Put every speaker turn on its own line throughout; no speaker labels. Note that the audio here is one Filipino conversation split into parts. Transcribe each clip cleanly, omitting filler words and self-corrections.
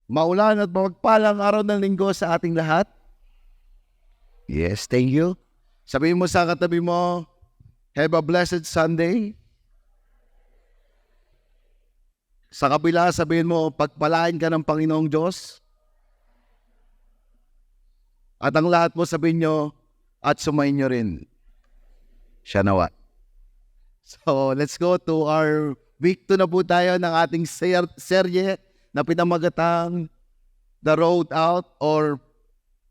Maulan at mapagpalang araw ng linggo sa ating lahat. Yes, thank you. Sabihin mo sa katabi mo, have a blessed Sunday. Sa kabila, sabihin mo, pagpalain ka ng Panginoong Diyos. At ang lahat mo sabihin nyo, at sumayin nyo rin. Siya nawa. So, let's go to our week 2 na po tayo ng ating serye na pinamagatang The Road Out or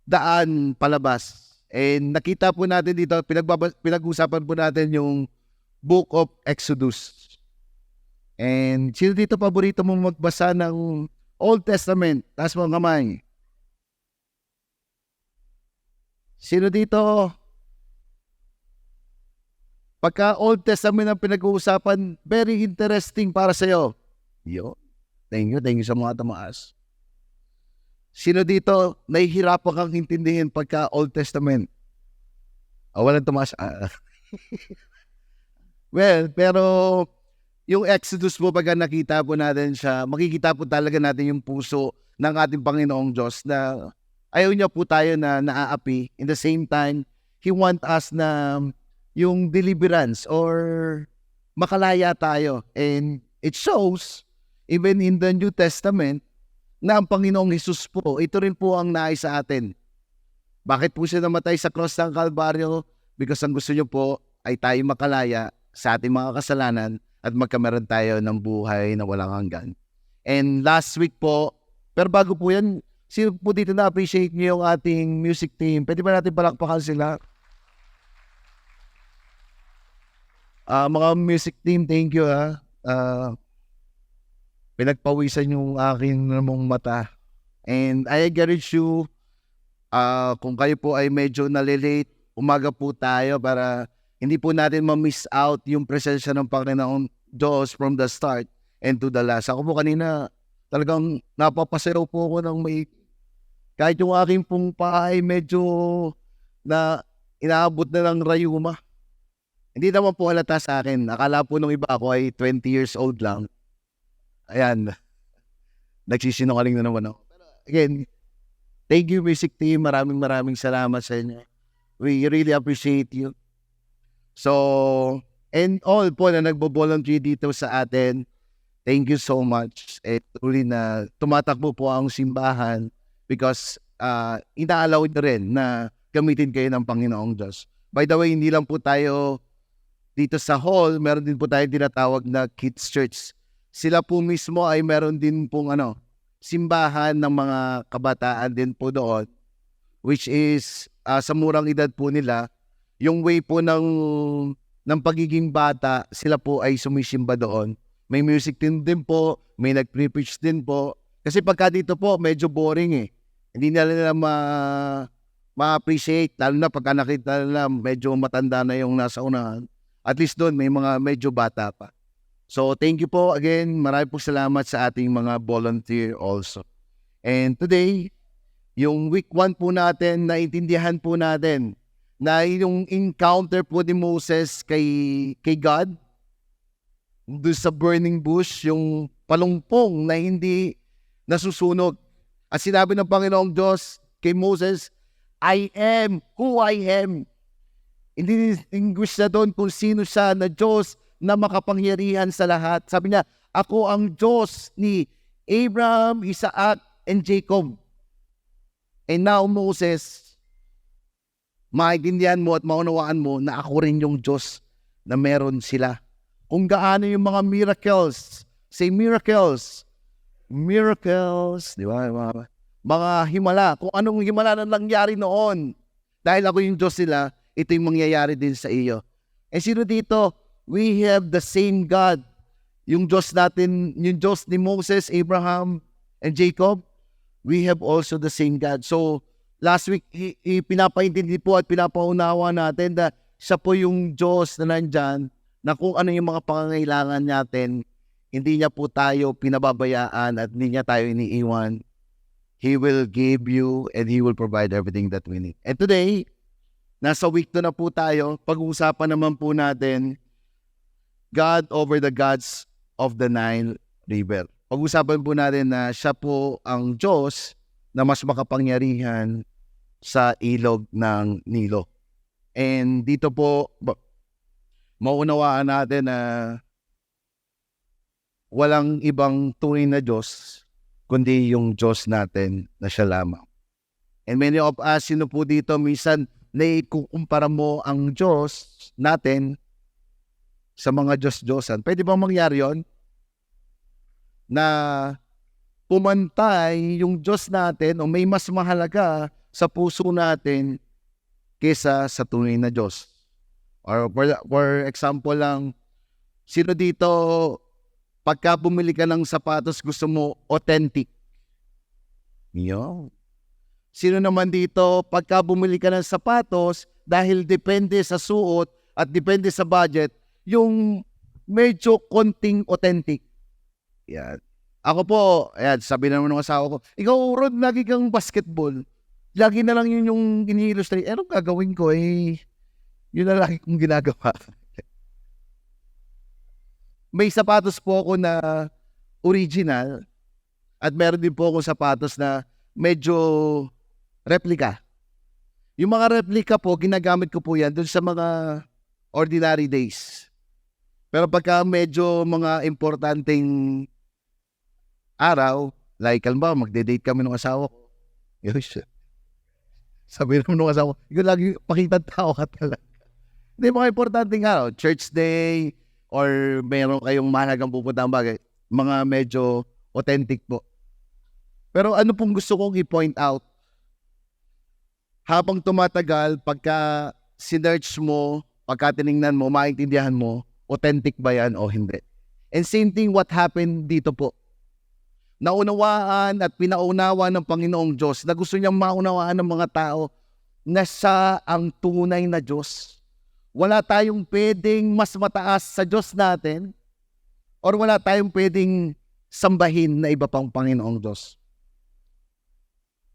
Daan Palabas. And nakita po natin dito, pinag-usapan po natin yung Book of Exodus. And sino dito paborito mong magbasa ng Old Testament? Taas mo ang kamay. Sino dito? Pagka Old Testament ang pinag-uusapan, very interesting para sa'yo. Yo. Thank you sa mga tumaas. Sino dito nahihirapan kang intindihin pagka Old Testament? Walang tumaas. Well, pero yung Exodus po, pagka nakita po natin siya, makikita po talaga natin yung puso ng ating Panginoong Diyos na ayaw niya po tayo na naaapi. In the same time, He want us na yung deliverance or makalaya tayo. And it shows even in the New Testament, na ang Panginoong Hesus po, ito rin po ang nais sa atin. Bakit po siya namatay sa cross ng Kalbaryo? Because ang gusto niyo po ay tayo makalaya sa ating mga kasalanan at magkameron tayo ng buhay na walang hanggan. And last week po, pero bago po yan, sino po dito na-appreciate niyo yung ating music team? Pwede ba natin palakpakan sila? Mga music team, thank you ha. Pinagpawisan yung aking namong mata. And I encourage you, kung kayo po ay medyo nalilate, umaga po tayo para hindi po natin ma-miss out yung presensya ng Panginoong Diyos from the start and to the last. Ako po kanina, talagang napapasayaw po ako ng may... Kahit yung aking pong paa ay medyo na inaabot na ng rayuma. Hindi naman po halata sa akin. Akala po nung iba ako ay 20 years old lang. Ayan, nagsisinungaling na naman ako. Pero again, thank you music team. Maraming salamat sa inyo. We really appreciate you. So, and all po na nagbo-volunteer dito sa atin, thank you so much. At truly na tumatakbo po ang simbahan because inaalaw nyo rin na gamitin kayo ng Panginoong Diyos. By the way, hindi lang po tayo dito sa hall, meron din po tayo tinatawag na Kids Church. Sila po mismo ay meron din pong simbahan ng mga kabataan din po doon, which is sa murang edad po nila, yung way po ng pagiging bata, sila po ay sumisimba doon. May music din po, may nag-preach din po. Kasi pagka dito po, medyo boring eh. Hindi nila ma-appreciate, lalo na pagka nakita nila medyo matanda na yung nasa unahan. At least doon, may mga medyo bata pa. So, thank you po again. Maraming po salamat sa ating mga volunteer also. And today, yung week 1 po natin, naintindihan po natin na yung encounter po ni Moses kay God, doon sa burning bush, yung palumpong na hindi nasusunog. At sinabi ng Panginoong Diyos kay Moses, I am who I am. Hindi distinguish na doon kung sino siya na Diyos na makapangyarihan sa lahat. Sabi niya, ako ang Diyos ni Abraham, Isaac, and Jacob. And now, Moses, maintindihan mo at maunawaan mo na ako rin yung Diyos na meron sila. Kung gaano yung mga miracles, say miracles, di ba? Mga himala, kung anong himala na nangyari noon. Dahil ako yung Diyos nila, ito yung mangyayari din sa iyo. Eh sino dito? We have the same God. Yung Diyos natin, yung Diyos ni Moses, Abraham, and Jacob, we have also the same God. So, last week, pinapaintindi po at pinapaunawa natin na siya po yung Diyos na nandyan, na kung ano yung mga pangangailangan natin, hindi niya po tayo pinababayaan at hindi niya tayo iniiwan. He will give you and He will provide everything that we need. And today, nasa week 2 na po tayo, pag-uusapan naman po natin God over the gods of the Nile River. pag-usapan po natin na siya po ang Diyos na mas makapangyarihan sa ilog ng Nilo. And dito po, maunawaan natin na walang ibang tunay na Diyos kundi yung Diyos natin na siya lamang. And many of us, sino po dito, minsan naikukumpara mo ang Diyos natin sa mga Diyos-Diyosan. Pwede bang mangyari yon? Na pumantay yung Diyos natin o may mas mahalaga sa puso natin kesa sa tunay na Diyos. Or for example lang, sino dito, pagka bumili ka ng sapatos, gusto mo authentic? Yun. Sino naman dito, pagka bumili ka ng sapatos, dahil depende sa suot at depende sa budget, yung medyo konting authentic? Yan. Ako po, ayan, sabi naman ng asawa ko, ikaw, Rod, lagi kang basketball. Lagi na lang yun yung ini-illustrate. Anong gagawin ko? Yun na lagi kong ginagawa. May sapatos po ako na original at meron din po akong sapatos na medyo replica. Yung mga replica po, ginagamit ko po yan dun sa mga ordinary days. Pero pagka medyo mga importanteng araw, like halimbawa magde-date kami ng asawa ko, sabi naman ng asawa ko, ikaw lagi pakita tao ka talaga. Hindi, mga importanteng araw, church day, or meron kayong mahalagang pupuntang bagay, mga medyo authentic po. Pero ano pong gusto kong i-point out, habang tumatagal, pagka sinearch mo, pagka tinignan mo, maintindihan mo, authentic ba yan o hindi. And same thing what happened dito po. Naunawaan at pinaunawa ng Panginoong Diyos na gusto niyang maunawaan ng mga tao na siya ang tunay na Diyos. Wala tayong pwedeng mas mataas sa Diyos natin or wala tayong pwedeng sambahin na iba pang Panginoong Diyos.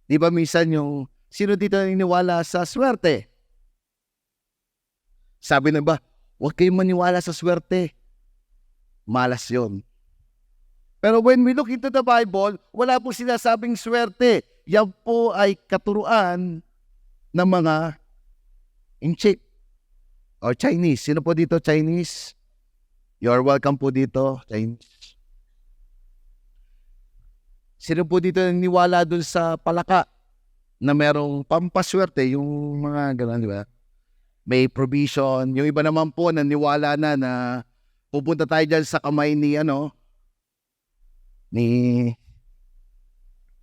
Di ba minsan yung sino dito naniniwala sa swerte? Sabi na ba, huwag kayong maniwala sa swerte. Malas yon. Pero when we look into the Bible, wala po sinasabing swerte. Yan po ay katuruan ng mga Inchik or Chinese. Sino po dito Chinese? You're welcome po dito, Chinese. Sino po dito naniniwala dun sa palaka na merong pampaswerte, yung mga gano'n, di ba? May provision. Yung iba naman po naniwala na pupunta tayo dyan sa kamay ni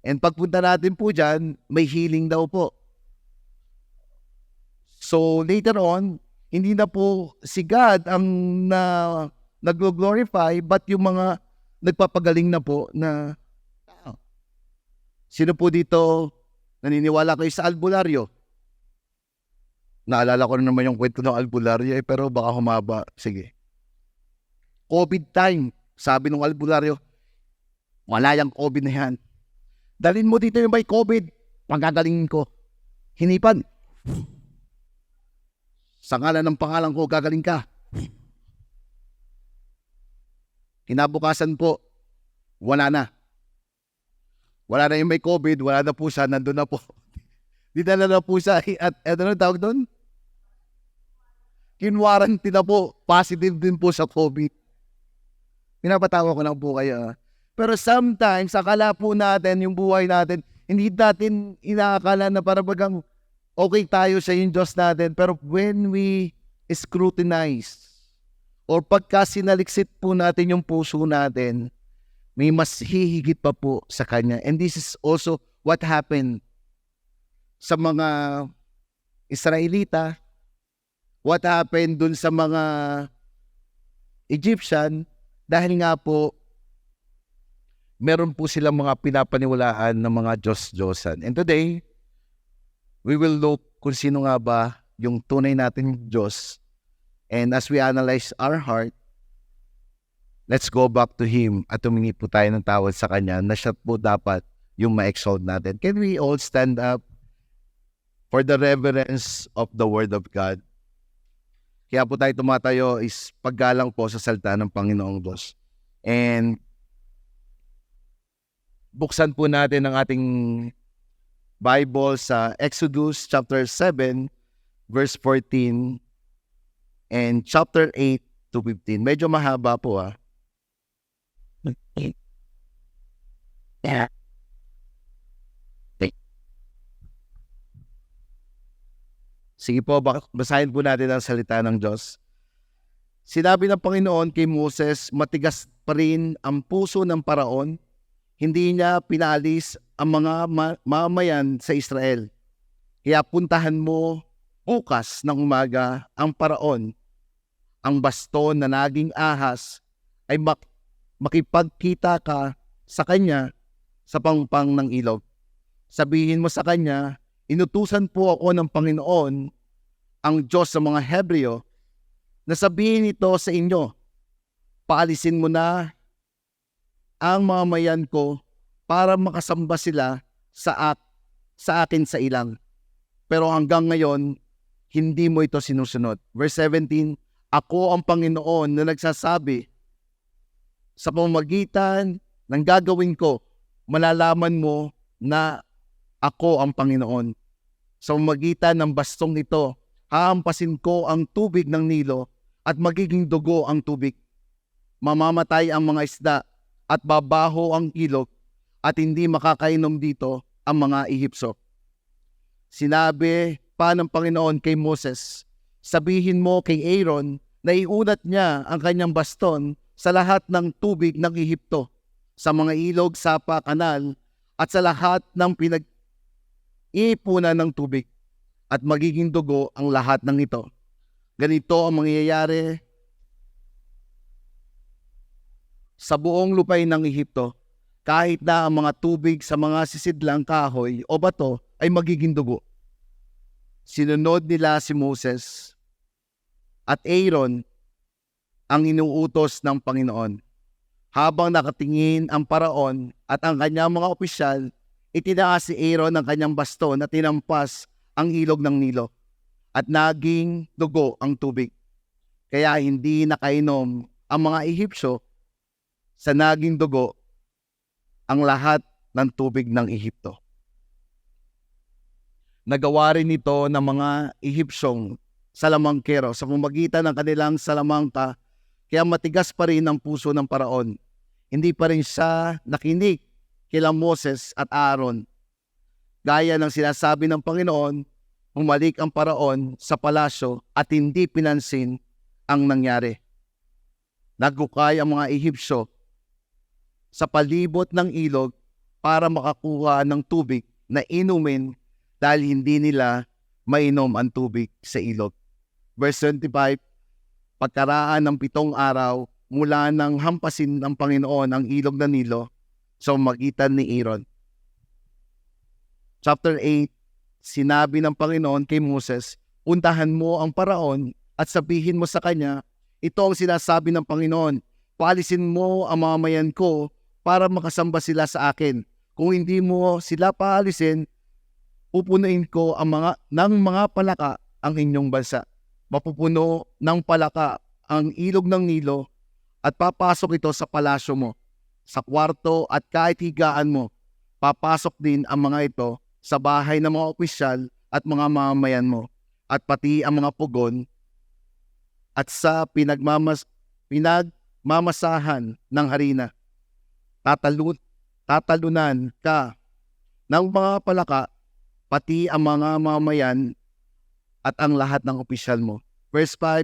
and pagpunta natin po dyan, may healing daw po. So later on, hindi na po si God ang nag-glorify, but yung mga nagpapagaling na po na tao. Sino po dito naniniwala kayo sa albularyo? Naalala ko na naman yung kwento ng albularyo pero baka humaba. Sige. COVID time, sabi ng albularyo, wala yung COVID na yan. Dalhin mo dito yung may COVID, pagagalingin ko. Hinipan. Sa ngalan ng pangalan ko, gagaling ka. Kinabukasan po, wala na. Wala na yung may COVID, wala na po siya, nandun na po. Dinala na po siya, at ano tawag doon? Kinwarranty na po, positive din po sa COVID. Pinapatawa ko lang po kayo. Pero sometimes, akala po natin, yung buhay natin, hindi natin inaakala na para bagang okay tayo sa yung Diyos natin. Pero when we scrutinize, or pagka sinaliksit po natin yung puso natin, may mas hihigit pa po sa Kanya. And this is also what happened sa mga Israelita, what happened dun sa mga Egyptian, dahil nga po, meron po silang mga pinapaniwalaan ng mga Diyos-Diyosan. And today, we will look kung sino nga ba yung tunay nating Diyos. And as we analyze our heart, let's go back to Him at tumingi po tayo ng tawad sa Kanya na siya po dapat yung ma-exalt natin. Can we all stand up for the reverence of the Word of God? Kaya po tayo tumatayo is paggalang po sa salita ng Panginoong Diyos. And buksan po natin ang ating Bible sa Exodus chapter 7 verse 14 and chapter 8 to 15. Medyo mahaba po Sige po, basahin po natin ang salita ng Diyos. Sinabi ng Panginoon kay Moses, matigas pa rin ang puso ng Paraon. Hindi niya pinalis ang mga mamayan sa Israel. Kaya puntahan mo bukas ng umaga ang Paraon. Ang baston na naging ahas ay makipagkita ka sa kanya sa pangpang ng ilog. Sabihin mo sa kanya, inutusan po ako ng Panginoon, ang Diyos sa mga Hebreo, na sabihin ito sa inyo, paalisin mo na ang mamayan ko para makasamba sila sa akin sa ilang. Pero hanggang ngayon, hindi mo ito sinusunod. Verse 17, ako ang Panginoon na nagsasabi, sa pamamagitan ng gagawin ko, malalaman mo na ako ang Panginoon. Sa pamamagitan ng bastong ito, hahampasin ko ang tubig ng Nilo at magiging dugo ang tubig. Mamamatay ang mga isda at babaho ang ilog at hindi makakainom dito ang mga Ehipsyo. Sinabi pa ng Panginoon kay Moses, sabihin mo kay Aaron na iunat niya ang kanyang baston sa lahat ng tubig ng Ehipto, sa mga ilog, sapa, kanal, at sa lahat ng pinag-iipunan ng tubig, at magiging dugo ang lahat ng ito. Ganito ang mangyayari sa buong lupay ng Ehipto, kahit na ang mga tubig sa mga sisidlang kahoy o bato ay magiging dugo. Sinunod nila si Moses at Aaron ang inuutos ng Panginoon. Habang nakatingin ang Paraon at ang kanyang mga opisyal, itinaas si Aaron ang kanyang baston at tinampas ang ilog ng Nilo at naging dugo ang tubig. Kaya hindi nakainom ang mga Ehipsyo sa naging dugo ang lahat ng tubig ng Ehipto. Nagawa rin ito ng mga Ehipsyong salamangkero sa pamamagitan ng kanilang salamangka, kaya matigas pa rin ang puso ng Paraon. Hindi pa rin siya nakinig kila Moses at Aaron. Gaya ng sinasabi ng Panginoon, bumalik ang Paraon sa palasyo at hindi pinansin ang nangyari. Nagukay ang mga Ehipsyo sa palibot ng ilog para makakuha ng tubig na inumin dahil hindi nila mainom ang tubig sa ilog. Verse 25, pagkaraan ng 7 araw mula nang hampasin ng Panginoon ang ilog na Nilo sa magitan ni Aaron. Chapter 8, sinabi ng Panginoon kay Moses, puntahan mo ang Paraon at sabihin mo sa kanya, ito ang sinasabi ng Panginoon, paalisin mo ang mamayan ko para makasamba sila sa akin. Kung hindi mo sila paalisin, pupunuin ko ng mga palaka ang inyong bansa. Mapupuno ng palaka ang ilog ng Nilo at papasok ito sa palasyo mo, sa kwarto at kahit higaan mo. Papasok din ang mga ito sa bahay ng mga opisyal at mga mamamayan mo, at pati ang mga pugon at sa pinagmamasahan ng harina. Tatalunan ka ng mga palaka, pati ang mga mamamayan at ang lahat ng opisyal mo. Verse 5,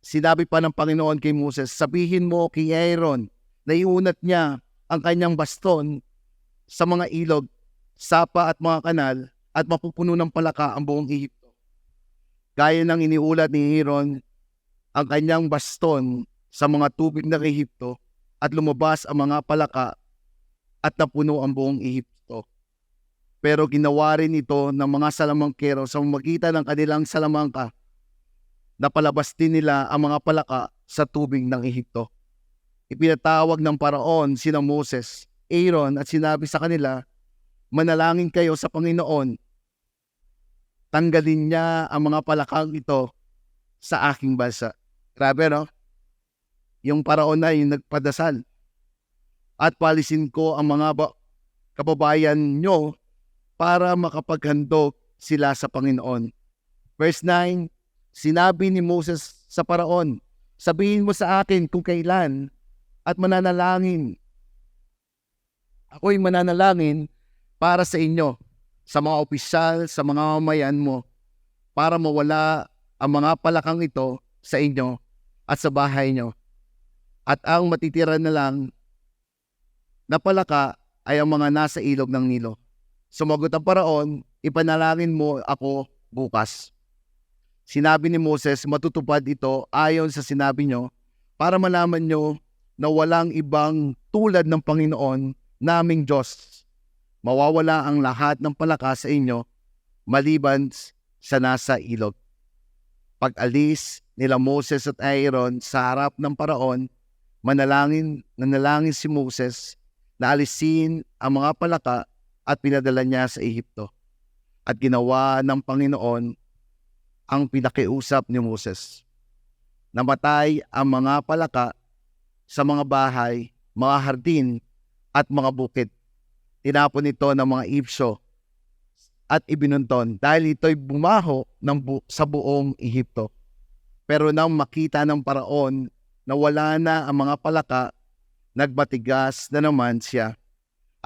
sinabi pa ng Panginoon kay Moses, sabihin mo kay Aaron na iunat niya ang kanyang baston sa mga ilog, sapa at mga kanal at mapupuno ng palaka ang buong Ehipto. Gaya ng iniulat ni Aaron ang kanyang baston sa mga tubig ng Ehipto at lumabas ang mga palaka at napuno ang buong Ehipto. Pero ginawa rin ito ng mga salamangkero sa pamamagitan ng kanilang salamangka. Napalabas din nila ang mga palaka sa tubig ng Ehipto. Ipinatawag ng Paraon sina Moses, Aaron at sinabi sa kanila, manalangin kayo sa Panginoon. Tanggalin niya ang mga palakang ito sa aking bansa. Grabe, no? Yung Paraon na yung nagpadasal. At palisin ko ang mga kababayan nyo para makapaghandog sila sa Panginoon. Verse 9, sinabi ni Moses sa Paraon, sabihin mo sa akin kung kailan at mananalangin. Ako'y mananalangin para sa inyo, sa mga opisyal, sa mga mamayan mo, para mawala ang mga palakang ito sa inyo at sa bahay nyo. At ang matitira na lang na palaka ay ang mga nasa ilog ng Nilo. Sumagot ang Paraon, ipanalangin mo ako bukas. Sinabi ni Moses, matutupad ito ayon sa sinabi nyo para malaman nyo na walang ibang tulad ng Panginoon naming Diyos. Mawawala ang lahat ng palaka sa inyo maliban sa nasa ilog. Pag-alis nila Moses at Aaron sa harap ng Paraon, nanalangin si Moses na alisin ang mga palaka at pinadala niya sa Ehipto. At ginawa ng Panginoon ang pinakiusap ni Moses. Namatay ang mga palaka sa mga bahay, mga hardin at mga bukid. Tinapon ito ng mga ibso at ibinunton dahil ito'y bumaho sa buong Ehipto. Pero nang makita ng Paraon na wala na ang mga palaka, nagmatigas na naman siya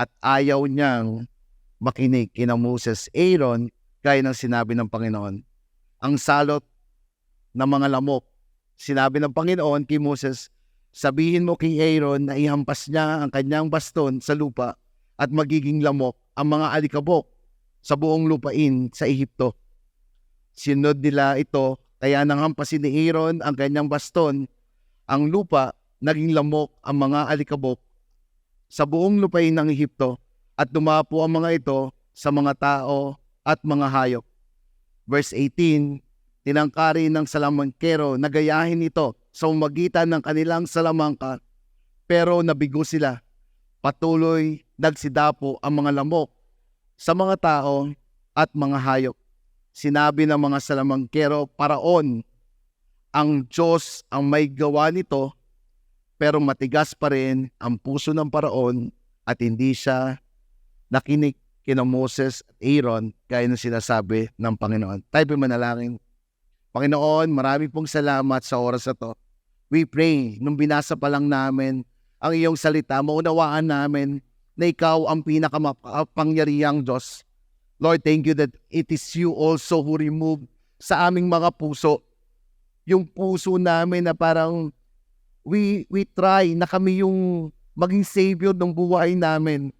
at ayaw niyang makinig kina Moses, Aaron, gaya ng sinabi ng Panginoon. Ang salot ng mga lamok, sinabi ng Panginoon kay Moses, sabihin mo kay Aaron na ihampas niya ang kanyang baston sa lupa at magiging lamok ang mga alikabok sa buong lupain sa Ehipto. Sinunod nila ito, kaya nang hampasin ni Aaron ang kanyang baston, ang lupa naging lamok ang mga alikabok sa buong lupain ng Ehipto at dumapo ang mga ito sa mga tao at mga hayop. Verse 18, tinangkari ng salamangkero na gayahin ito sa umagitan ng kanilang salamangka, pero nabigo sila. Patuloy nagsidapo ang mga lamok sa mga tao at mga hayop. Sinabi ng mga salamangkero, Paraon, ang Diyos ang may gawa nito, pero matigas pa rin ang puso ng Paraon at hindi siya nakinig kina Moses at Aaron gaya ng sinasabi ng Panginoon. Tayo po manalangin. Panginoon, marami pong salamat sa oras na to. We pray, nung binasa pa lang namin ang iyong salita, maunawaan namin na ikaw ang pinakamapangyarihang Diyos. Lord, thank you that it is you also who remove sa aming mga puso. Yung puso namin na parang we try na kami yung maging savior ng buhay namin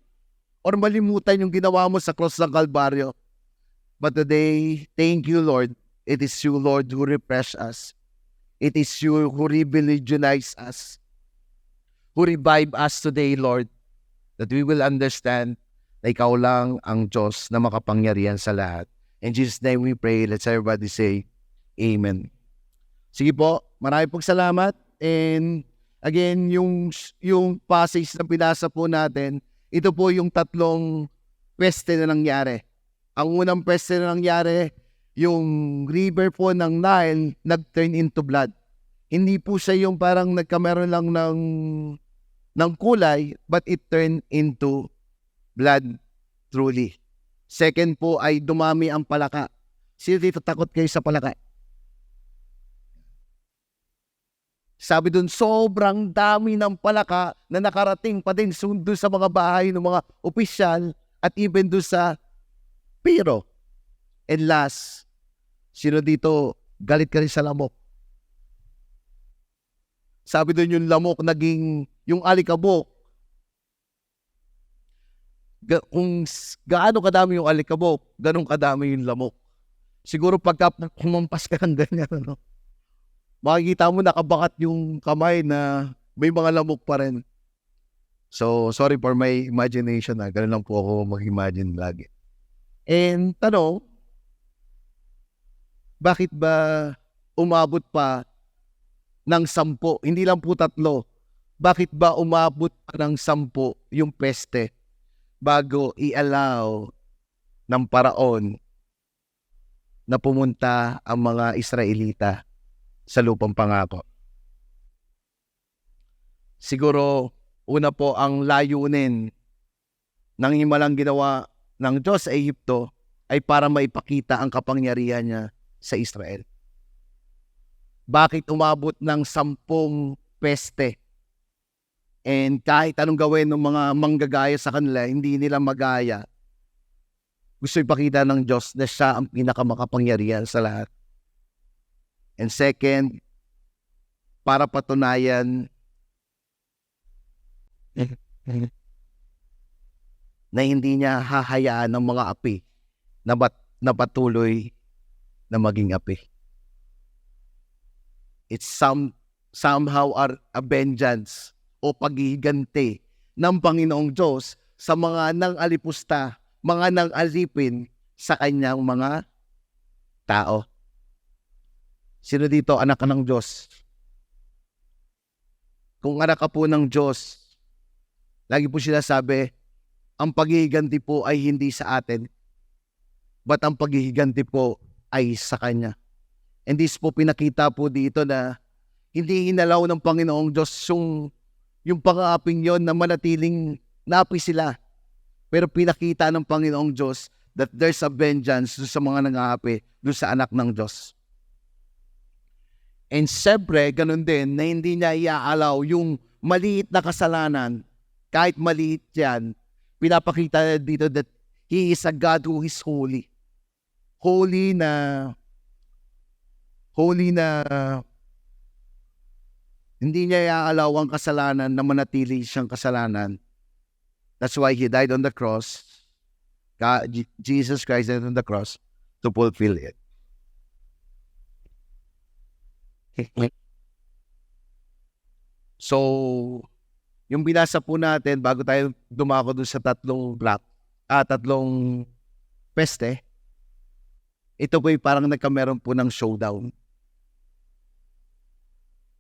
or malimutan yung ginawa mo sa cross ng Kalbaryo. But today, thank you, Lord. It is you, Lord, who refresh us. It is you who religionize us, who revive us today, Lord, that we will understand na ikaw lang ang Diyos na makapangyarihan sa lahat. In Jesus' name we pray. Let's everybody say, Amen. Sige po, marami pong salamat. And again, yung passage na pinasa po natin, ito po yung tatlong peste na nangyari. Ang unang peste na nangyari, yung river po ng Nile nag-turn into blood. Hindi po siya yung parang nagkameron lang ng kulay, but it turned into blood truly. Second po ay dumami ang palaka. Sino dito takot kayo sa palaka? Sabi dun, sobrang dami ng palaka na nakarating pa din doon sa mga bahay ng mga opisyal at even doon sa Pero. And last, sino dito galit ka rin sa lamok? Sabi dun yung lamok naging, yung alikabok, kung gaano kadami yung alikabok, ganun kadami yung lamok. Siguro pagka kumampas ka ng ganyan, ano, makikita mo nakabakat yung kamay na may mga lamok pa rin. So, sorry for my imagination. Ganun lang po ako mag-imagine lagi. And tanong, bakit ba umabot pa ng 10? Hindi lang po 3. Bakit ba umabot pa ng 10 yung peste bago i-allow ng Paraon na pumunta ang mga Israelita sa lupang pangako? Siguro, una po ang layunin Nang himalang ginawa ng Diyos sa Ehipto ay para maipakita ang kapangyarihan niya sa Israel. Bakit umabot ng 10 peste? And kahit anong gawin ng mga manggagaya sa kanila, hindi nila magaya. Gusto ipakita ng Diyos na siya ang pinakamakapangyarihan sa lahat. And second, para patunayan na hindi niya hahayaan ng mga api na patuloy na maging api. It's somehow a vengeance o paghihiganti ng Panginoong Diyos sa mga nang-alipusta, mga nang-alipin sa kanyang mga tao. Sino dito anak ka ng Diyos? Kung anak ka po ng Diyos, lagi po sila sabi, ang paghihiganti po ay hindi sa atin, but ang paghihiganti po ay sa Kanya. And this po pinakita po dito na hindi inalaw ng Panginoong Diyos yung pang-aaping yon na manatiling napi sila. Pero pinakita ng Panginoong Diyos that there's a vengeance sa mga nang-aapi, doon sa anak ng Diyos. And siyempre, ganun din na hindi niya iaalaw yung maliit na kasalanan, kahit maliit yan, pinapakita niya dito that He is a God who is holy. Holy na hindi niya iaalaw ang kasalanan na manatili siyang kasalanan. That's why He died on the cross. Jesus Christ died on the cross to fulfill it. So, yung binasa po natin bago tayo dumako dun sa tatlong peste, ito po parang nagkameron po ng showdown.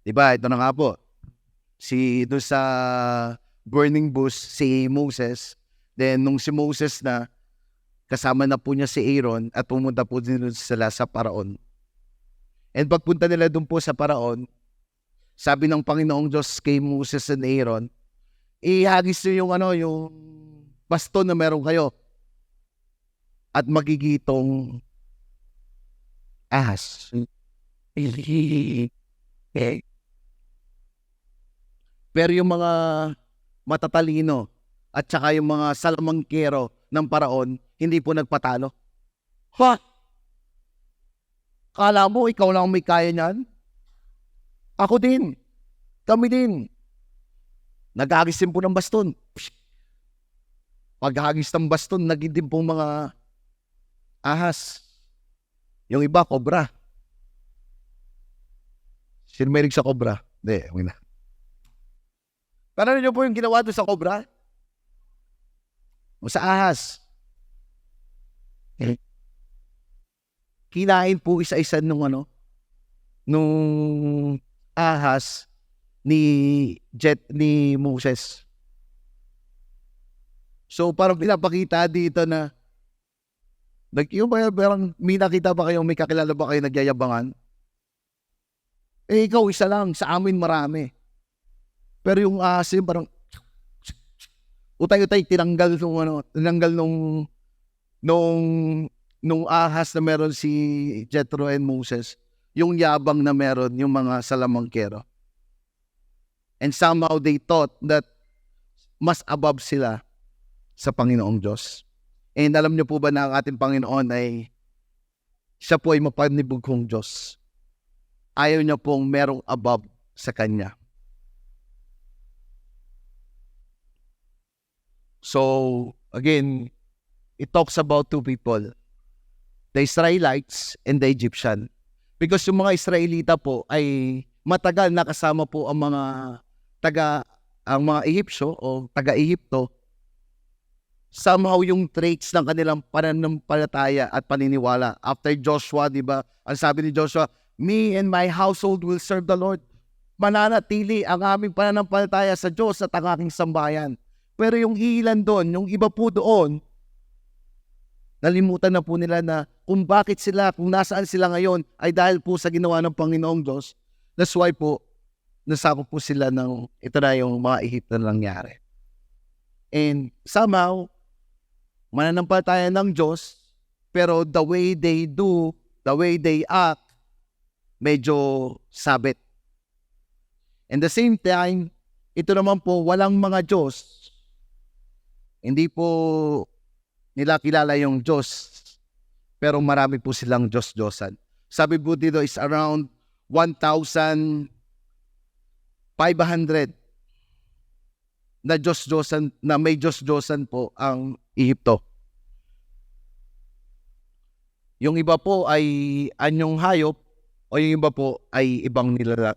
Diba? Ito na nga po. Doon sa burning bush, si Moses. Then, nung si Moses na, kasama na po niya si Aaron at pumunta po din sila sa Paraon. And pagpunta nila doon po sa Paraon, sabi ng Panginoong Diyos kay Moses and Aaron, ihagis nyo yung baston na meron kayo at magigitong ahas. Pero yung mga matatalino at saka yung mga salamangkero ng Paraon, hindi po nagpatalo. Ha? Kala mo, ikaw lang may kaya niyan? Ako din. Kami din. Naghagis din po ng baston. Paghagis ng baston, naging din po mga ahas. Yung iba, kobra. Sino may sa kobra? Hindi, huwag na. Paano nyo po yung ginawa doon sa kobra? O sa ahas? Kinain po isa-isa nung ahas ni Moses. So parang pinapakita dito na yung parang may nakita ba kayo, may kakilala ba kayo nagyayabangan? Ikaw isa lang, sa amin marami. Pero yung ahas yung parang utay-utay tinanggal nung ahas na meron si Jethro and Moses, yung yabang na meron yung mga salamangkero. And somehow they thought that mas above sila sa Panginoong Diyos. And alam niyo po ba na ang ating Panginoon ay siya po ay mapanibughong Diyos. Ayaw niya pong merong above sa Kanya. So, again, it talks about two people. The Israelites and the Egyptian. Because yung mga Israelita po ay matagal nakasama po ang mga Ehipsyo o taga-Ehipto. Somehow yung traits ng kanilang pananampalataya at paniniwala. After Joshua, di ba? Ang sabi ni Joshua, me and my household will serve the Lord. Mananatili ang aming pananampalataya sa Diyos at ang aking sambayan. Pero yung ilan doon, yung iba po doon, nalimutan na po nila na kung bakit sila, kung nasaan sila ngayon, ay dahil po sa ginawa ng Panginoong Diyos. That's why po, nasakop po sila ng, ito na yung mga ihip na nangyari. And somehow, mananampalataya ng Diyos, pero the way they do, the way they act, medyo sabit. And the same time, ito naman po, walang mga Diyos. Hindi po nila kilala yung Diyos, pero marami po silang Diyos-Diyosan. Sabi po dito is around 1,500 na Diyos-Diyosan, na may Diyos-Diyosan po ang Ehipto. Yung iba po ay anyong hayop, o yung iba po ay ibang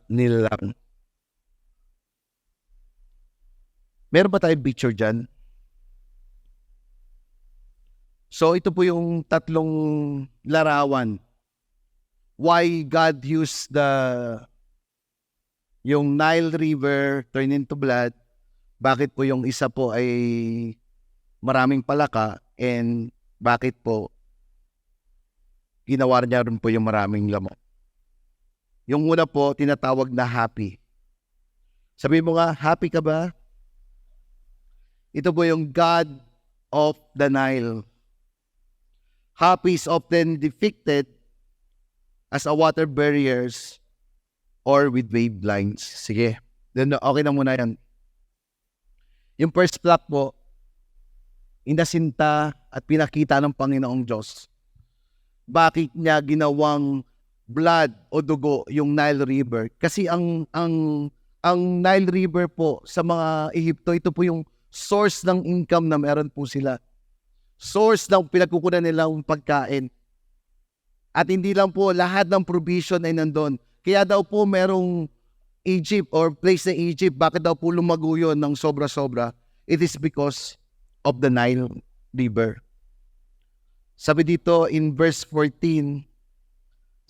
nilalang. Meron ba tayong picture dyan? So ito po yung tatlong larawan. Why God used yung Nile River turn into blood. Bakit po yung isa po ay maraming palaka, and bakit po ginawa niya rin po yung maraming lamok. Yung una po, tinatawag na happy. Sabi mo nga, happy ka ba? Ito po yung God of the Nile. Happy is often depicted as a water barriers or with wave lines. Sige, then okay na muna yan. Yung first plot po, inasinta at pinakita ng Panginoong Diyos. Bakit niya ginawang blood o dugo yung Nile River? Kasi ang Nile River po sa mga Ehipto, ito po yung source ng income na meron po sila. Source ng pinagkukunan nilang pagkain. At hindi lang po lahat ng provision ay nandun. Kaya daw po merong Egypt or place na Egypt, bakit daw po lumago yun ng sobra-sobra? It is because of the Nile River. Sabi dito in verse 14,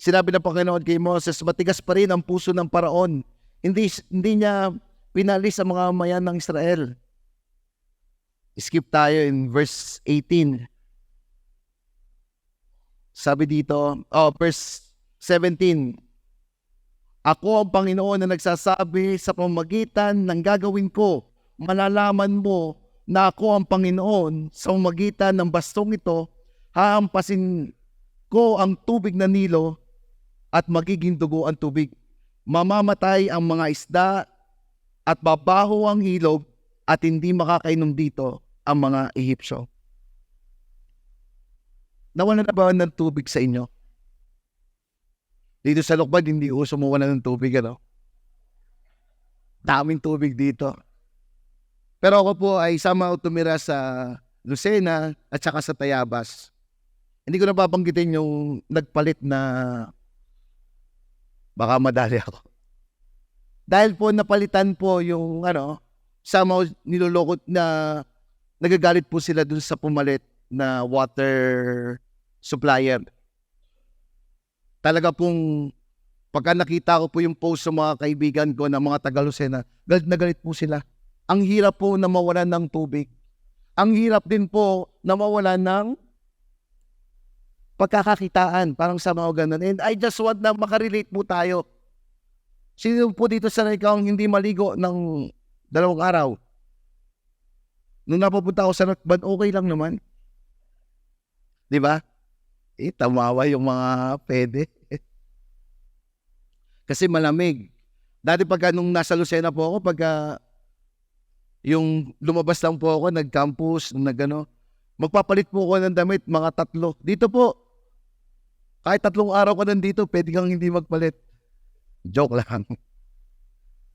sinabi ng Panginoon kay Moses, matigas pa rin ang puso ng Paraon. Hindi niya pinalis ang mga mayan ng Israel. Skip tayo in verse 18. Sabi dito, verse 17, ako ang Panginoon na nagsasabi sa pamamagitan ng gagawin ko. Malalaman mo na ako ang Panginoon sa pamamagitan ng bastong ito. Hahampasin ko ang tubig na Nilo at magiging dugo ang tubig. Mamamatay ang mga isda at babaho ang ilog at hindi makakainom dito ang mga Ehipsyo. Nawala na ba ng tubig sa inyo? Dito sa Lukban, hindi uso mawala ng tubig, ano? Daming tubig dito. Pero ako po ay somehow tumira sa Lucena at saka sa Tayabas. Hindi ko napapanggitin yung nagpalit na baka madali ako. Dahil po napalitan po yung somehow nilolokot na nagagalit po sila dun sa pumalit na water supplier. Talaga pong pagka nakita ko po yung post sa mga kaibigan ko na mga taga Lucena, galit na galit po sila. Ang hirap po na mawalan ng tubig. Ang hirap din po na mawalan ng pagkakakitaan. Parang sa mga ganun. And I just want na makarelate po tayo. Sino po dito sa ikaw hindi maligo ng 2 araw? Nung napupunta ako sa Northban, okay lang naman. Di ba? Tamawa yung mga pwede. Kasi malamig. Dati pagka nung nasa Lucena po ako, pagka yung lumabas lang po ako, nag-campus, magpapalit po ako ng damit, mga 3. Dito po, kahit 3 araw ka nandito, pwede kang hindi magpalit. Joke lang.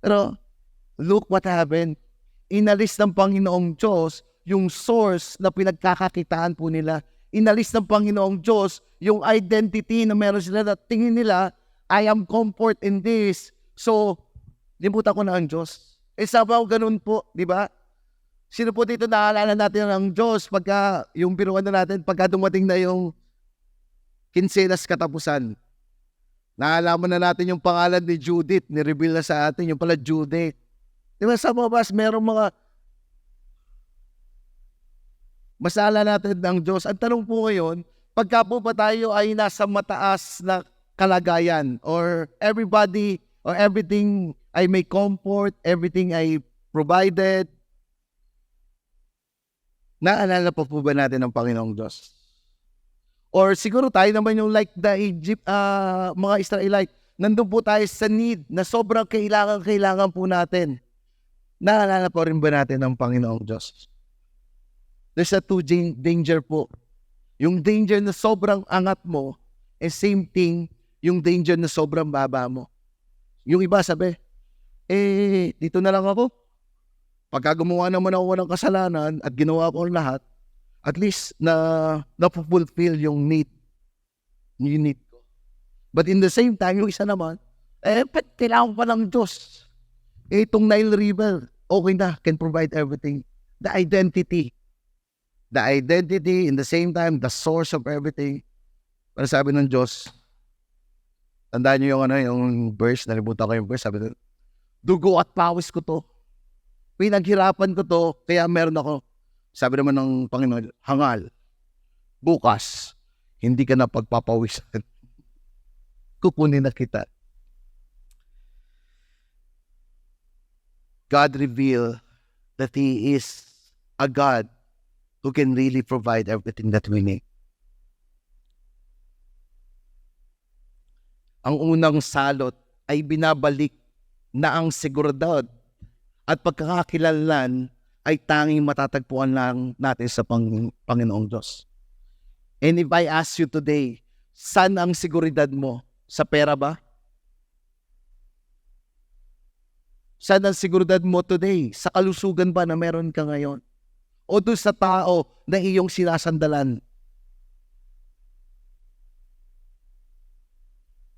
Pero, look what happened. Inalis ng Panginoong Diyos yung source na pinagkakakitaan po nila. Inalis ng Panginoong Diyos yung identity na meron sila na tingin nila, I am comfort in this. So, limutan ko na ang Diyos. Sabaw ganun po, di ba? Sino po dito naalala natin ang Diyos pagka yung biruan na natin, pagka dumating na yung kinsenas katapusan. Naalaman na natin yung pangalan ni Judith, ni-reveal na sa atin, yung pala Judith. Di ba sa mabas, merong mga masala natin ng Diyos. Ang tanong po ngayon, pagka po ba tayo ay nasa mataas na kalagayan or everybody or everything ay may comfort, everything ay provided, Naalala pa po ba natin ang Panginoong Diyos? Or siguro tayo naman yung like the mga Israelite, nandun po tayo sa need na sobrang kailangan po natin. Naalala po rin ba natin ang Panginoong Diyos? There's a danger po. Yung danger na sobrang angat mo, same thing, yung danger na sobrang baba mo. Yung iba sabi, dito na lang ako. Pagka gumawa naman ako ng kasalanan at ginawa ko ang lahat, at least na-fulfill yung need ko. But in the same time, yung isa naman, kailangan pa ng Diyos. Itong Nile River, okay na, can provide everything. The identity, in the same time, the source of everything. Para sabi ng Diyos, tandaan niyo yung verse, nalimutan ko yung verse, sabi ng, dugo at pawis ko to. Pinaghirapan ko to, kaya meron ako. Sabi naman ng Panginoon, hangal. Bukas, hindi ka na pagpapawisan. Kukunin na kita. God revealed that He is a God who can really provide everything that we need. Ang unang salot ay binabalik na ang seguridad at pagkakakilanlan ay tanging matatagpuan lang natin sa Panginoong Diyos. And if I ask you today, saan ang seguridad mo? Sa pera ba? Saan ang seguridad mo today? Sa kalusugan ba na meron ka ngayon? O doon sa tao na iyong sinasandalan?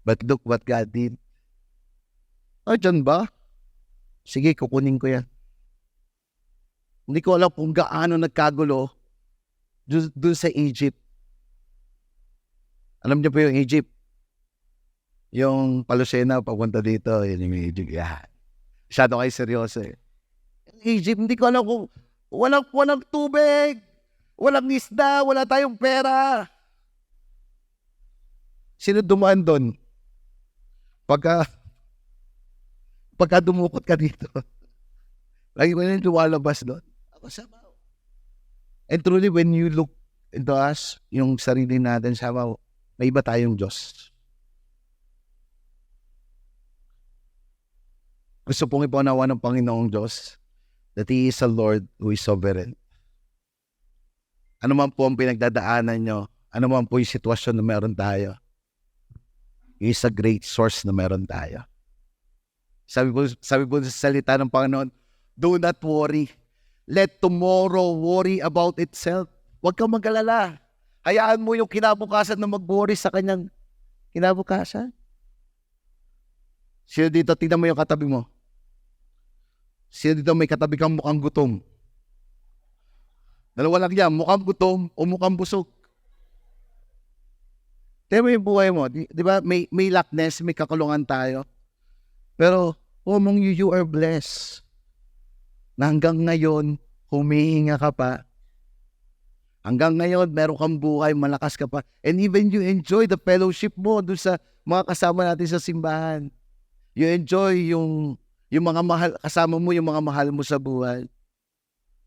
But look what God did. Dyan ba? Sige, kukunin ko yan. Hindi ko alam kung gaano nagkagulo doon sa Egypt. Alam niyo po yung Egypt? Yung Palusena, papunta dito, yun yung Egypt. Yeah. Masyado kayo seryoso eh. Egypt, hindi ko alam kung walang tubig, walang isda, wala tayong pera. Sino dumaan doon? Pagka dumukot ka dito, lagi mo na lumalabas doon. Ako sabaw. And truly, when you look into us, yung sarili natin, sabaw, may iba tayong Diyos. Gusto pong ipaunawa ng Panginoong Diyos that He is a Lord who is sovereign. Ano man po ang pinagdadaanan nyo, ano man po yung sitwasyon na meron tayo, He is a great source na meron tayo. Sabi po sa salita ng Panginoon, do not worry. Let tomorrow worry about itself. Huwag kang mag-alala. Hayaan mo yung kinabukasan na mag-worry sa kanyang kinabukasan. Sino dito, tingnan mo yung katabi mo. Sino dito may katabi kang mukhang gutom? Dalawa lang yan, mukhang gutom o mukhang busog. Tingnan mo yung buhay mo. Di ba? May lackness, may kakulungan tayo. Pero, among you are blessed. Na hanggang ngayon, humihinga ka pa. Hanggang ngayon, meron kang buhay, malakas ka pa. And even you enjoy the fellowship mo dun sa mga kasama natin sa simbahan. You enjoy yung mga mahal, kasama mo yung mga mahal mo sa buhay.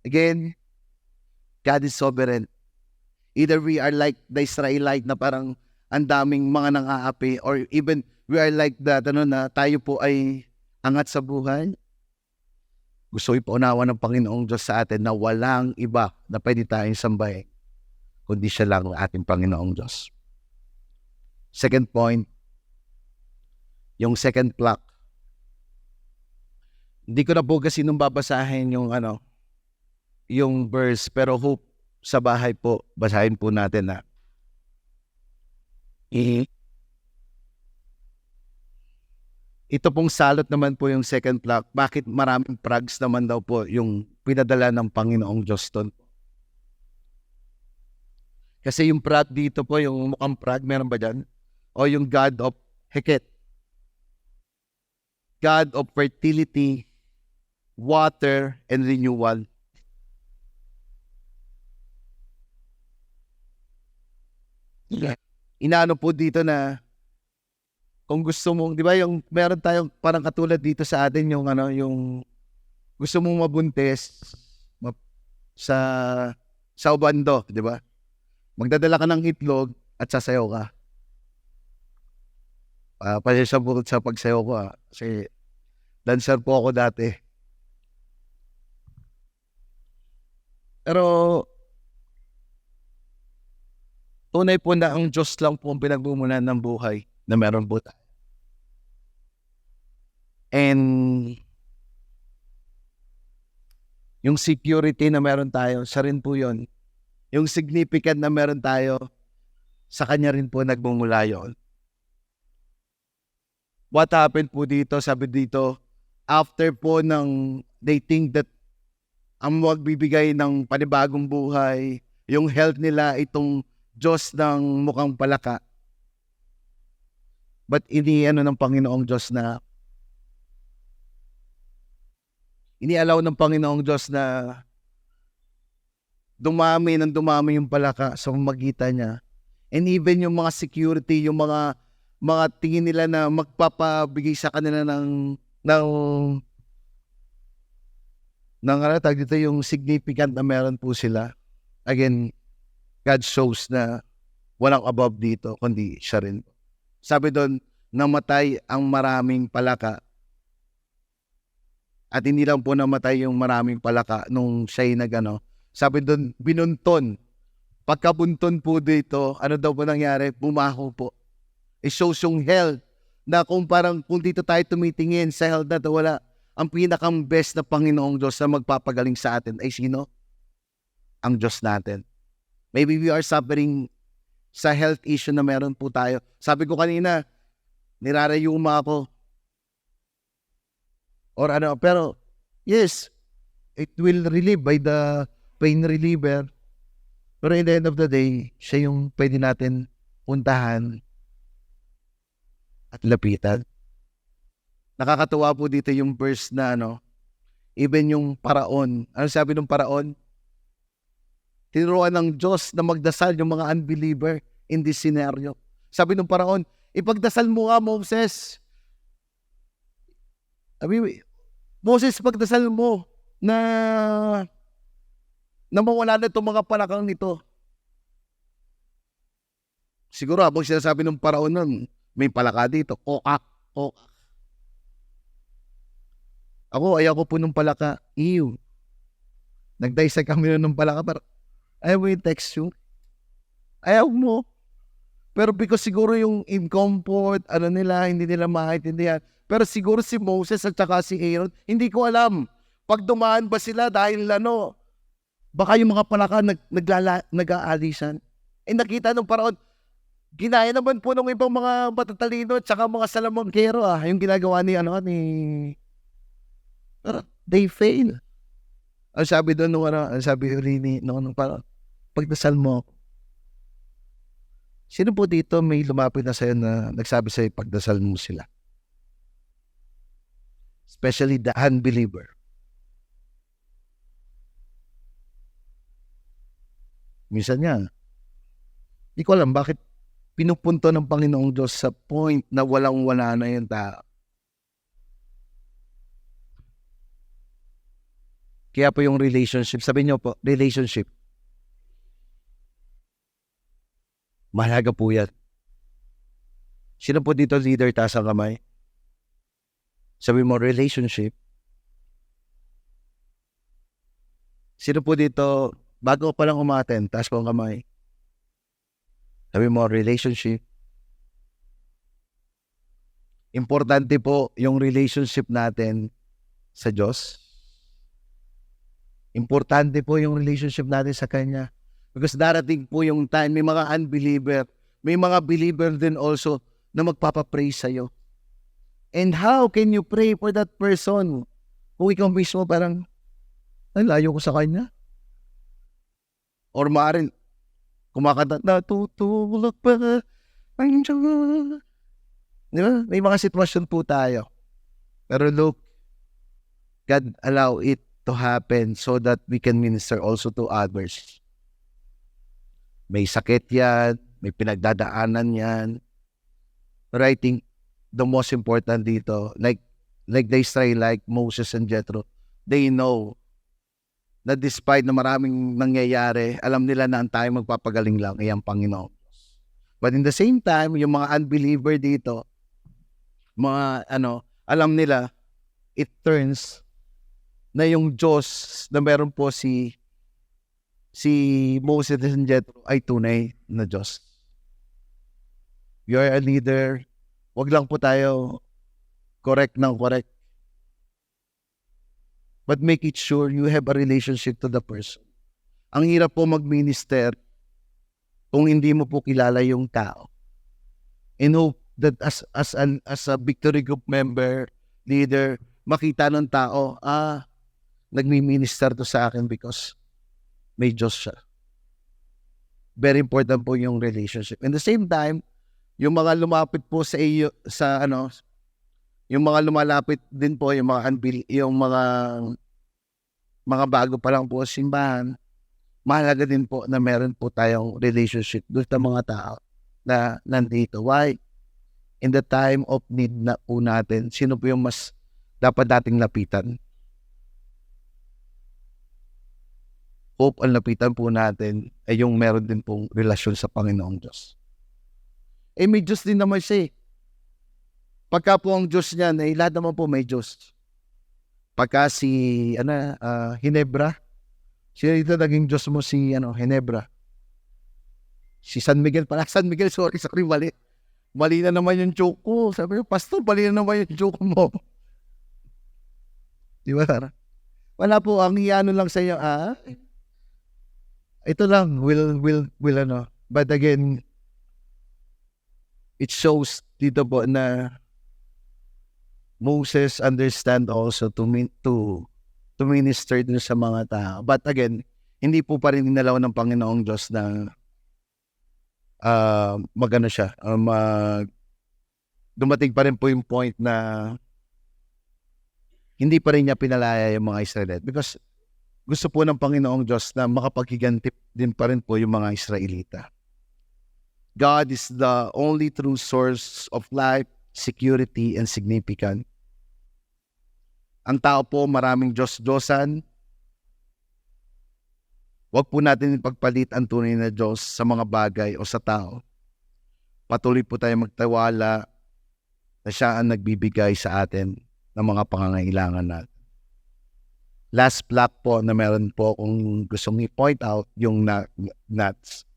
Again, God is sovereign. Either we are like the Israelite na parang ang daming mga nang-aapi, or even we are like that, na tayo po ay angat sa buhay. Gusto ipaunawa ng Panginoong Diyos sa atin na walang iba na pwede tayong sambahin, kundi siya lang ang ating Panginoong Diyos. Second point, yung second plaque. Hindi ko na po kasi nung babasahin yung verse, pero hope sa bahay po, basahin po natin na. Ito pong salot naman po yung second plaque. Bakit maraming prags naman daw po yung pinadala ng Panginoong Diyos doon? Kasi yung prag dito po, yung mukhang prag, meron ba dyan? O yung God of Heket. God of fertility, water, and renewal. Inaano po dito na kung gusto mong, di ba yung meron tayong parang katulad dito sa atin yung gusto mong mabuntis sa sa bando, di ba? Magdadala ka ng itlog at sasayaw ka. Pasensya po sa pagsayaw ko kasi dancer po ako dati. Pero tunay po na ang Diyos lang po ang pinagmumulan ng buhay na meron po tayo. And yung security na meron tayo, siya rin po yun. Yung significant na meron tayo, sa Kanya rin po nagmumula yun. What happened po dito? Sabi dito, after po they think that ang magbibigay ng panibagong buhay, yung health nila, itong Diyos ng mukhang palaka. But inialaw ng Panginoong Diyos na dumami yung palaka sa magitan niya. And even yung mga security, yung mga tingin nila na magpapabigay sa kanila tag dito yung significant na meron po sila. Again, God shows na walang above dito, kundi siya rin. Sabi doon, namatay ang maraming palaka. At hindi lang po namatay yung maraming palaka nung siya'y sabi doon, binunton. Pagkabunton po dito, ano daw po nangyari? Bumaho po. It shows yung health na kung dito tayo tumitingin sa health na wala, ang pinakang best na Panginoong Diyos na magpapagaling sa atin ay sino? Ang Diyos natin. Maybe we are suffering sa health issue na meron po tayo. Sabi ko kanina, nirarayuma ako. Pero yes, it will relieve by the pain reliever. Pero in the end of the day, siya yung pwede natin puntahan at lapitan. Nakakatuwa po dito yung verse na even yung paraon. Ano sabi ng paraon? Tinuruan ng Diyos na magdasal yung mga unbeliever in this scenario. Sabi ng paraon, ipagdasal mo nga Moses. Moses, pagdasal mo na mawala na itong mga palakang nito. Siguro habang sinasabi ng paraon nun, may palaka dito. Kokak. Ako, ayaw ko po nung palaka. Ew. Nag-dissect kami ng palaka. Pero, ayaw mo yung texture. Ayaw mo. Pero because siguro yung incomfort, hindi nila maintindihan. Pero siguro si Moses at saka si Aaron, hindi ko alam. Pag dumaan ba sila dahil baka yung mga palaka nag-aalisan. Nakita nung paraon, ginaya naman po ng ibang mga matatalino at saka mga salamangkero yung ginagawa ni pero they fail. Ang sabi doon sabi rin nung parang pagdasal mo. Sino po dito may lumapit na sa'yo na nagsabi sa'yo pagdasal mo sila? Especially the unbeliever. Minsan nga, hindi ko alam bakit pinupunto ng Panginoong Diyos sa point na walang-wala na yung tao. Kaya po yung relationship, sabi niyo po, relationship. Mahalaga po yan. Sino po dito leader, taas ang kamay? Sabi mo, relationship. Sino po dito, bago pa lang umaten, taas po ang kamay? Sabi mo, relationship. Importante po yung relationship natin sa Diyos. Importante po yung relationship natin sa Kanya. Because darating po yung time, may mga unbeliever, may mga believer din also na magpapapray sa'yo. And how can you pray for that person? Kung ikaw mismo parang, ay, layo ko sa Kanya. Or maaaring, kumakanta, natutulog pa ang Diyos. Di ba? May mga sitwasyon po tayo. Pero look, God allow it to happen so that we can minister also to others. May sakit yan, may pinagdadaanan yan. But I think the most important dito, like the Israelite, Moses and Jethro, they know na despite na maraming nangyayari, alam nila na ang tayo magpapagaling lang ay ang Panginoon. But in the same time, yung mga unbeliever dito, mga alam nila, it turns na yung Diyos na meron po si Moses and Jethro ay tunay na Diyos. You are a leader, wag lang po tayo correct ng correct. But make it sure you have a relationship to the person. Ang hirap po mag-minister kung hindi mo po kilala yung tao. And hope that as a Victory Group member, leader, makita ng tao, nagmi-minister to sa akin because may Diyos siya. Very important po yung relationship. In the same time, yung mga lumapit po sa iyo, yung mga lumalapit din po, yung mga bago pa lang po simbahan, mahalaga din po na meron po tayong relationship doon sa mga tao na nandito. Why? In the time of need na po natin, sino po yung mas dapat dating lapitan? Hope ang lapitan po natin ay yung meron din pong relasyon sa Panginoong Diyos. May Diyos din naman siya. Pagka po ang Diyos niyan, lahat naman po may Diyos. Pagka si Hinebra, sino dito naging Diyos mo si Hinebra? Si San Miguel pala. San Miguel, sorry, mali. Mali na naman yung joke ko. Sabi ko, Pastor, mali na naman yung joke mo. Di ba? Wala po, ang iano lang sa iyo, ito lang, will But again, it shows dito po na Moses understand also to minister din sa mga tao. But again, hindi po pa rin inalaw ng Panginoong Diyos na dumating pa rin po yung point na hindi pa rin niya pinalaya yung mga Israelite because gusto po ng Panginoong Diyos na makapaghiganti din pa rin po yung mga Israelita. God is the only true source of life, security, and significance. Ang tao po, maraming Diyos-Diyosan. Huwag po natin ipagpalit ang tunay na Diyos sa mga bagay o sa tao. Patuloy po tayo magtiwala na siya ang nagbibigay sa atin ng mga pangangailangan natin. Last block po na meron po kung gustong i-point out yung nuts.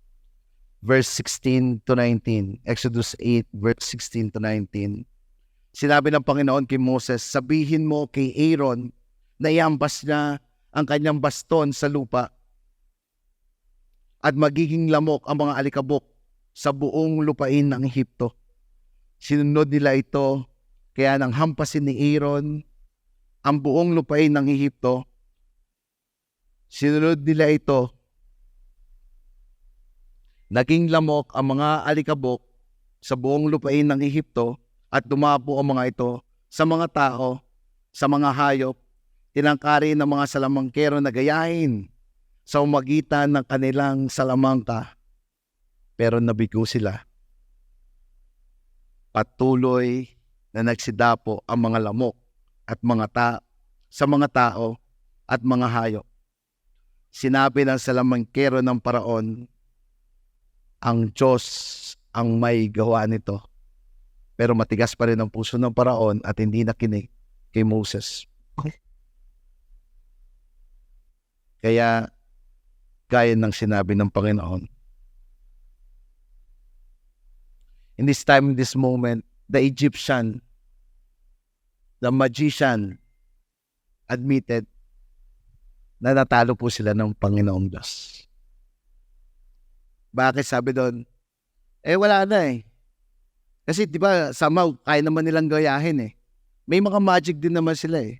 Verse 16 to 19. Exodus 8, verse 16 to 19. Sinabi ng Panginoon kay Moses, sabihin mo kay Aaron na iampas niya ang kanyang baston sa lupa at magiging lamok ang mga alikabok sa buong lupain ng Ehipto. Sinunod nila ito, kaya nang hampasin ni Aaron ang buong lupain ng Ehipto, sinunod nila ito, naging lamok ang mga alikabok sa buong lupain ng Ehipto at dumapo ang mga ito sa mga tao, sa mga hayop, tinangkari ng mga salamangkero na gayahin sa umagitan ng kanilang salamangka. Pero nabigo sila. Patuloy na nagsidapo ang mga lamok at sa mga tao at mga hayop. Sinabi ng salamangkero ng Paraon, ang Diyos ang may gawa nito. Pero matigas pa rin ang puso ng Paraon at hindi nakinig kay Moses. Kaya, gaya ng sinabi ng Panginoon, in this time, in this moment, the Egyptian, the magician, admitted na natalo po sila ng Panginoong Diyos. Bakit sabi doon? Wala na eh. Kasi di ba, somehow, kaya naman nilang gayahin eh. May mga magic din naman sila eh.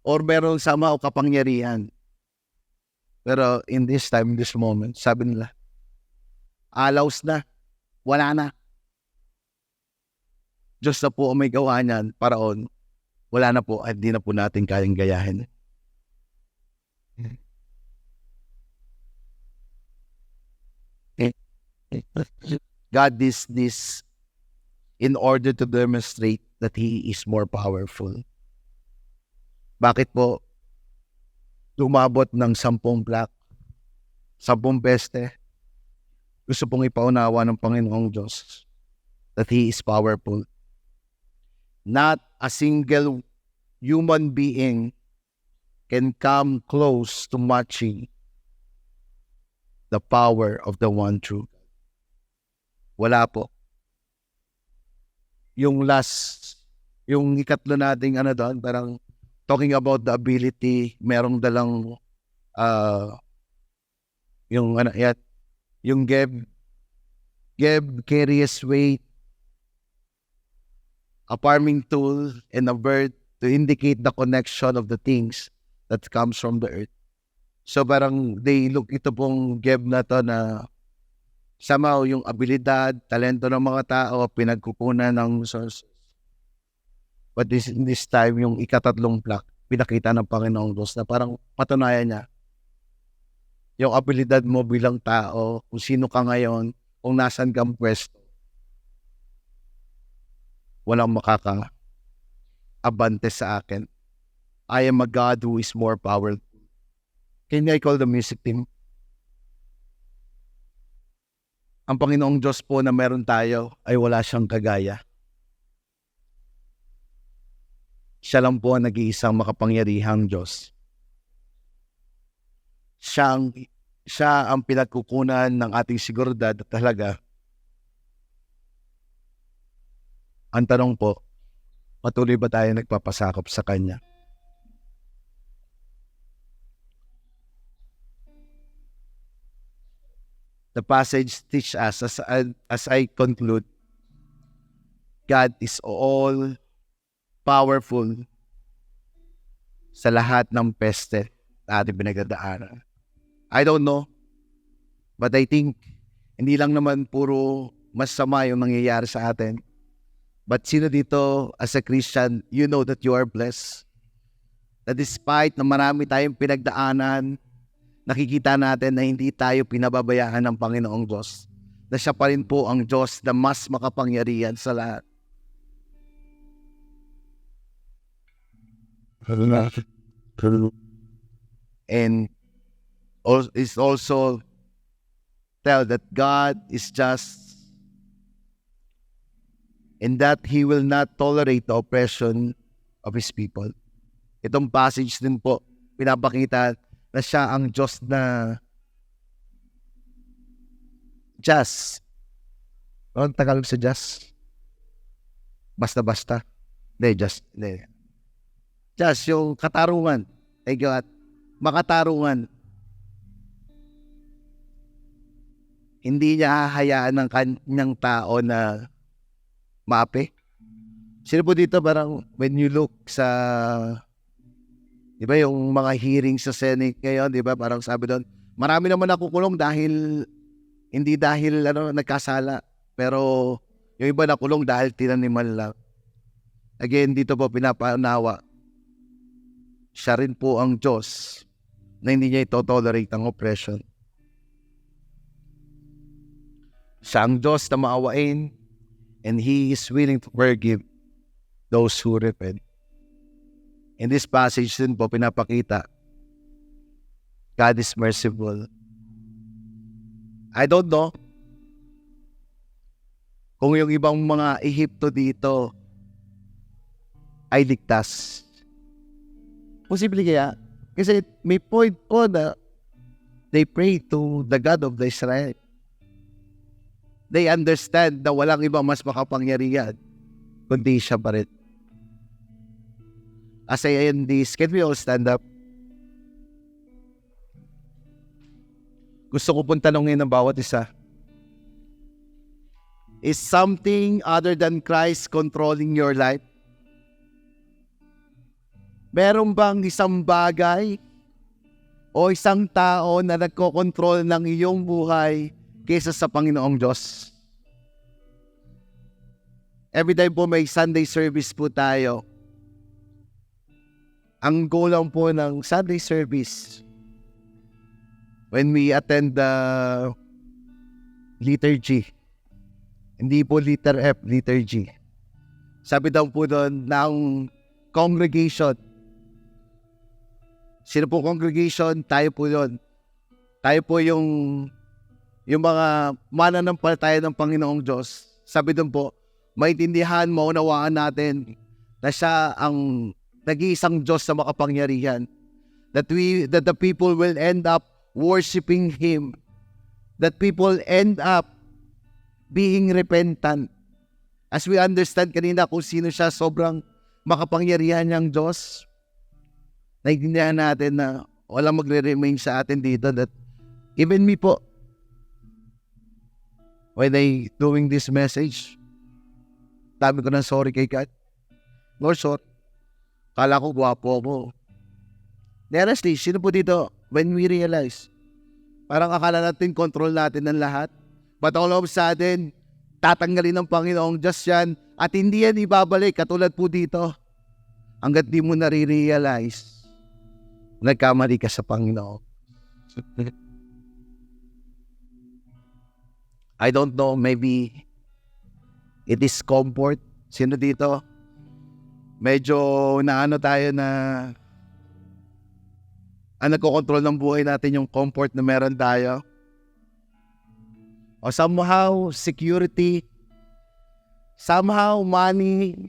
Or merong somehow kapangyarihan. Pero in this time, in this moment, sabi nila, alaws na, wala na. Diyos na po ang may gawa niyan, Paraon. Wala na po, at di na po natin kayang gayahin. God did this in order to demonstrate that He is more powerful. Bakit po? lumabot ng 10 plague, 10 peste, gusto pong ipaunawa ng Panginoong Diyos that He is powerful. Not a single human being can come close to matching the power of the one true God. Wala po. Yung ikatlo nating doon, parang talking about the ability, merong dalang yung Geb carries weight, a farming tool, and a bird to indicate the connection of the things that comes from the earth. So parang ito pong Geb na to na somehow yung abilidad, talento ng mga tao, pinagkukunan ng resources. But this time, yung ikatatlong plaque, pinakita ng Panginoong Diyos na parang patunayan niya yung abilidad mo bilang tao, kung sino ka ngayon, kung nasan kang pwesto. Walang makaka-abante sa akin. I am a God who is more powerful. Can I call the music team? Ang Panginoong Diyos po na meron tayo ay wala siyang kagaya. Siya lang po ang nag-iisang makapangyarihang Diyos. Siya ang pinagkukunan ng ating seguridad at talaga. Ang tanong po, patuloy ba tayo nagpapasakop sa Kanya? The passage teach us, as I conclude, God is all powerful sa lahat ng peste na ating pinagdadaanan. I don't know, but I think hindi lang naman puro masama yung nangyayari sa atin. But sino dito as a Christian, you know that you are blessed. That despite na marami tayong pinagdaanan, nakikita natin na hindi tayo pinababayaan ng Panginoong Diyos. Na siya pa rin po ang Diyos na mas makapangyarihan sa lahat. And is also tell that God is just, and that He will not tolerate the oppression of His people. Itong passage din po, pinapakita na siya ang Diyos na just. Ano ang Tagalog sa just? Basta-basta. Hindi, just. Hindi. Just yung katarungan. Ay God, makatarungan. Hindi niya hahayaan ng kanyang tao na maapi. Sino po dito parang when you look sa, di ba yung mga hearing sa Senate ngayon, di ba parang sabi doon, marami naman nakukulong hindi dahil nagkasala, pero yung iba nakulong dahil tinaniman lang. Again, dito po pinapanawa, siya rin po ang Diyos na hindi niya ito-tolerate ang oppression. Siya ang Diyos na maawain, and He is willing to forgive those who repent. In this passage din po pinapakita, God is merciful. I don't know kung yung ibang mga Ehipto dito ay ligtas. Posible kaya? Kasi may point po na they pray to the God of the Israel. They understand na walang iba mas makapangyarihan kundi siya pa rin. As I end this, can we all stand up? Gusto ko pong tanongin ng bawat isa. Is something other than Christ controlling your life? Meron bang isang bagay o isang tao na nagkokontrol ng iyong buhay kaysa sa Panginoong Diyos? Every time po may Sunday service po tayo, ang goal lang po ng Sunday service, when we attend the liturgy, hindi po letter F, liturgy. Sabi daw po doon ng congregation, Sino po congregation? Tayo po yun. Tayo po yung mga mananampalataya ng Panginoong Diyos. Sabi doon po, maintindihan, maunawaan natin na siya ang nag-iisang Diyos na makapangyarihan. That the people will end up worshiping Him. That people end up being repentant. As we understand kanina kung sino siya, sobrang makapangyarihan niyang Diyos. Naintindihan natin na walang magre-remain sa atin dito. That even me po, when I doing this message, dami ko ng sorry kay God. Lord, sorry. Kala ko gwapo ako. Honestly, sino po dito, when we realize, parang akala natin, control natin ng lahat. But all of a sudden, tatanggalin ng Panginoong Diyos yan at hindi yan ibabalik. Katulad po dito, hanggat di mo nare-realize, nagkamali ka sa Panginoon. I don't know, maybe it is comfort. Sino dito? Medyo naano tayo na nagkocontrol ng buhay natin yung comfort na meron tayo. O somehow, security, somehow, money,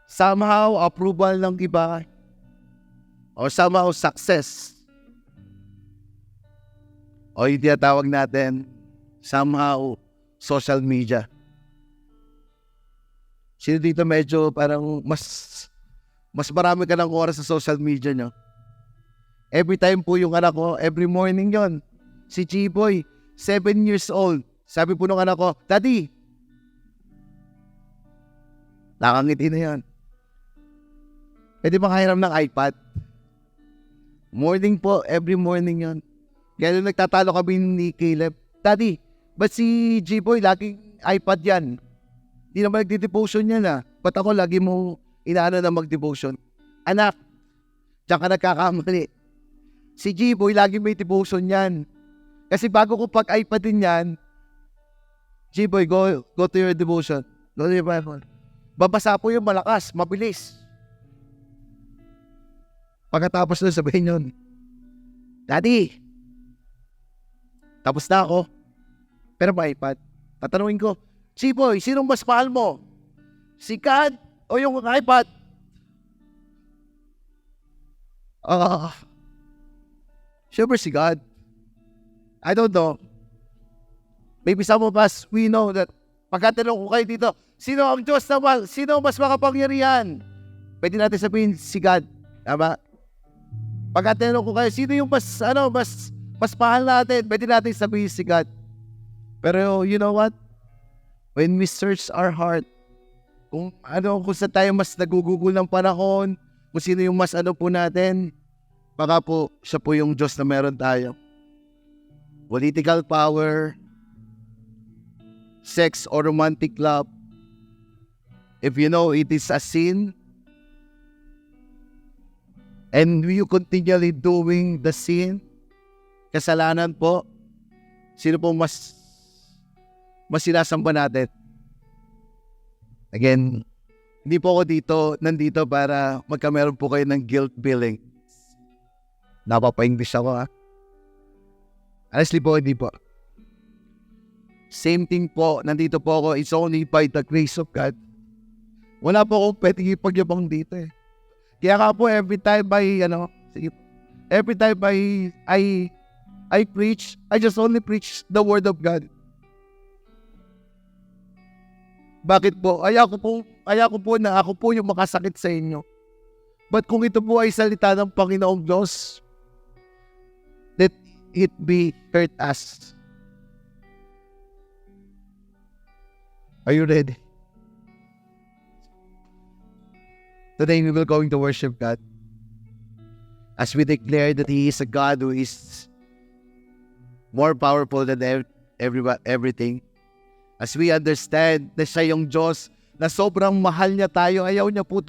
somehow, approval ng iba, o somehow, success. O yung tinatawag natin, somehow, social media. Sino dito medyo parang mas marami ka ng oras sa social media nyo? Every time po yung anak ko, every morning yon. Si G-Boy, 7 years old. Sabi po nung anak ko, Daddy, nakangiti na yan. Pwede bang hiram ng iPad? Morning po, every morning yon. Kaya nung nagtatalo kami ni Caleb, Daddy, ba't si G-Boy laging iPad yan? Di naman nagdi-devotion yan ah. Ba't ako lagi mo inaano na mag-devotion? Anak, diyan ka nagkakamali. Si G-Boy lagi may devotion yan. Kasi bago ko pag-iPad din yan, G-Boy, go to your devotion. Go to your Bible. Babasa po yung malakas, mabilis. Pagkatapos nun, sabihin yun, Daddy, tapos na ako. Pero may iPad. Tatanungin ko, G-Boy, sinong mas mahal mo? Si God o yung iPad? Siyempre si God. I don't know. Maybe some of us, we know that pagkatanong ko kayo dito, sino ang Diyos naman? Sino mas makapangyarihan? Pwede natin sabihin si God. Tama? Pagkatanong ko kayo, sino yung mas mahal natin? Pwede natin sabihin si God. Pero you know what? When we search our heart, kung saan tayo mas nagugugol ng panahon, kung sino yung mas po natin, baka po siya po yung Diyos na meron tayo. Political power, sex or romantic love, if you know it is a sin, and you continually doing the sin, kasalanan po, sino po mas sinasamba natin? Again, hindi po ako nandito para magkameron po kayo ng guilt feeling. Napapa-English ako ha. Honestly po, hindi po. Same thing po, nandito po ako, it's only by the grace of God. Wala po akong pwedeng ipagyabang dito eh. Kaya nga po, every time I preach, I just only preach the Word of God. Bakit po? Ayako po na ako po yung makasakit sa inyo. But kung ito po ay salita ng Panginoong Diyos, let it be hurt us. Are you ready? Today we will going to worship God as we declare that He is a God who is more powerful than everything. As we understand na siya yung Diyos na sobrang mahal niya tayo, ayaw niya po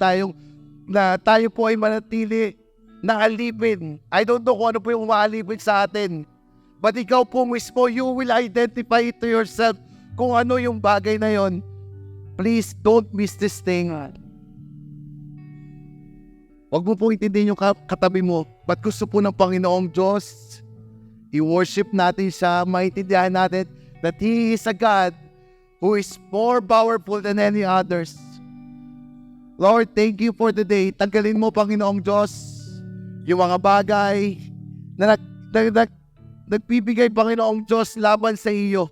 na tayo po ay manatili na alipin. I don't know kung ano po yung maalipin sa atin. But ikaw po mismo, you will identify it to yourself kung ano yung bagay na yon. Please don't miss this thing. Huwag mo pong intindihin yung katabi mo. Ba't gusto po ng Panginoong Diyos? I-worship natin siya, maintindihan natin that He is a God who is more powerful than any others. Lord, thank you for the day. Tanggalin mo, Panginoong Diyos, yung mga bagay na nagbibigay, Panginoong Diyos, laban sa iyo.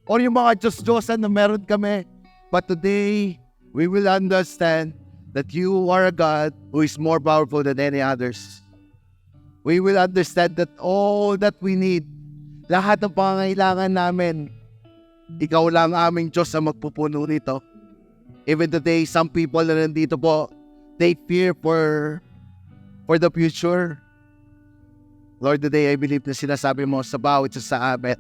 O yung mga Diyos-Diyosan na meron kami. But today, we will understand that you are a God who is more powerful than any others. We will understand that all that we need, lahat ng pangangailangan namin, ikaw lang aming Diyos ang magpupuno nito. Even today, some people na nandito po, they fear for the future. Lord, today I believe na sinasabi mo sa bawat isa sa amin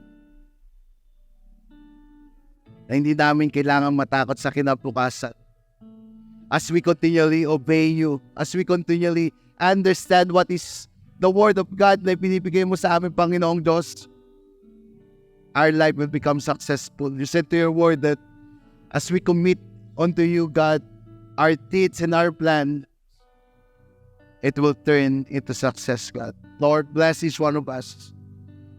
na hindi namin kailangan matakot sa kinabukasan. As we continually obey you, as we continually understand what is the Word of God na binibigay mo sa amin, Panginoong Diyos, our life will become successful. You said to your Word that as we commit unto you, God, our deeds and our plan, it will turn into success, God. Lord, bless each one of us.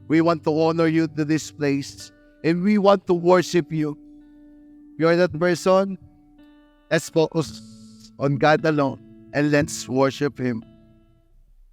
We want to honor you to this place, and we want to worship you. You're that person. Let's focus on God alone, and let's worship Him.